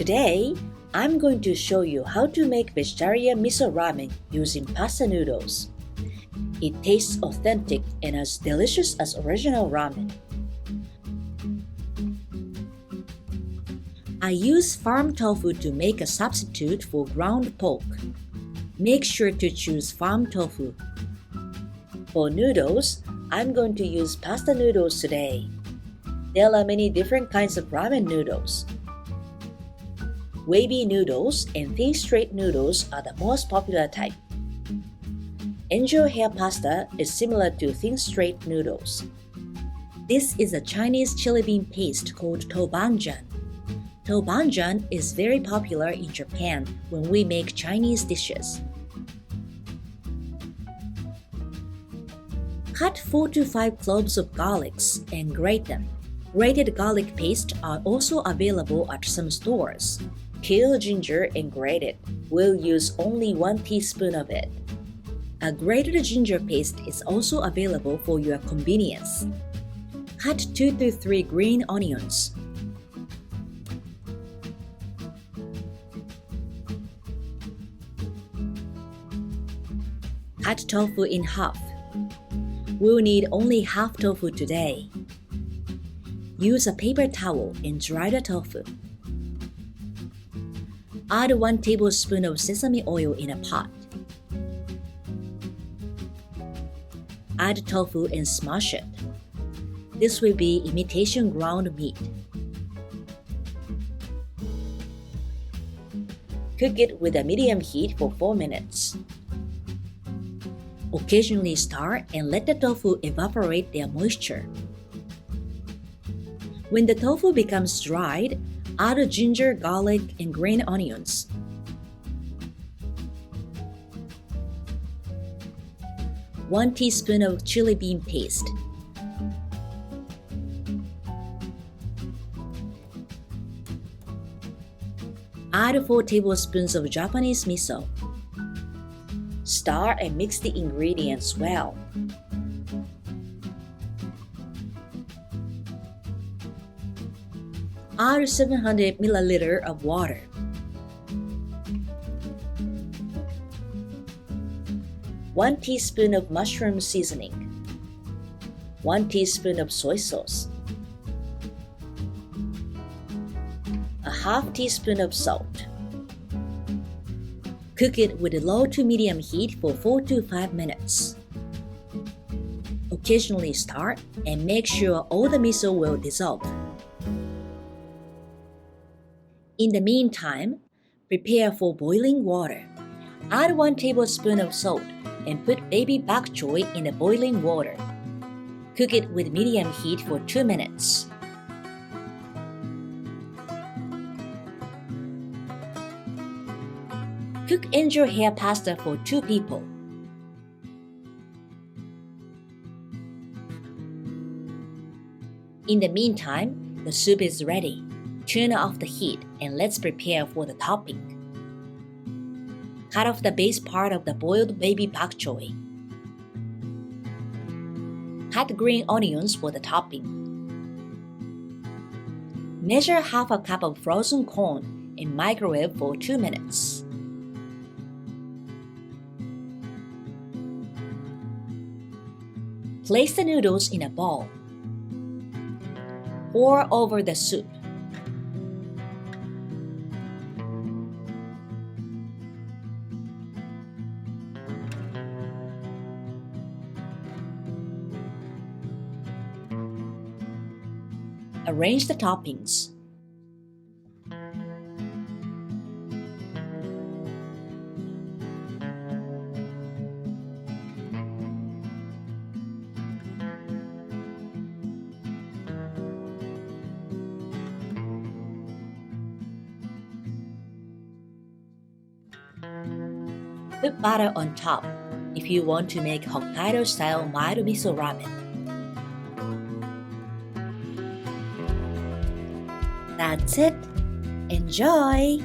Today, I'm going to show you how to make vegetarian miso ramen using pasta noodles. It tastes authentic and as delicious as original ramen. I use farm tofu to make a substitute for ground pork. Make sure to choose farm tofu. For noodles, I'm going to use pasta noodles today. There are many different kinds of ramen noodles. Wavy noodles and thin straight noodles are the most popular type. Angel hair pasta is similar to thin straight noodles. This is a Chinese chili bean paste called Tobanjan. Tobanjan is very popular in Japan when we make Chinese dishes. Cut 4 to 5 cloves of garlics and grate them. Grated garlic paste are also available at some stores. Peel ginger and grate it. We'll use only 1 teaspoon of it. A grated ginger paste is also available for your convenience. Cut 2 to 3 green onions. Cut tofu in half. We'll need only half tofu today. Use a paper towel and dry the tofu. Add 1 tablespoon of sesame oil in a pot. Add tofu and smash it. This will be imitation ground meat. Cook it with a medium heat for 4 minutes. Occasionally stir and let the tofu evaporate their moisture. When the tofu becomes dried, add ginger, garlic, and green onions. One teaspoon of chili bean paste. Add 4 tablespoons of Japanese miso. Stir and mix the ingredients well. Add 700 ml of water. One teaspoon of mushroom seasoning. 1 teaspoon of soy sauce. A half teaspoon of salt. Cook it with a low to medium heat for 4 to 5 minutes. Occasionally stir and make sure all the miso will dissolve. In the meantime, prepare for boiling water. Add 1 tablespoon of salt and put baby bok choy in the boiling water. Cook it with medium heat for 2 minutes. Cook angel hair pasta for 2 people. In the meantime, the soup is ready. Turn off the heat and let's prepare for the topping. Cut off the base part of the boiled baby bok choy. Cut green onions for the topping. Measure half a cup of frozen corn and microwave for 2 minutes. Place the noodles in a bowl. Pour over the soup. Arrange the toppings. Put butter on top if you want to make Hokkaido-style mild miso ramen. That's it. Enjoy!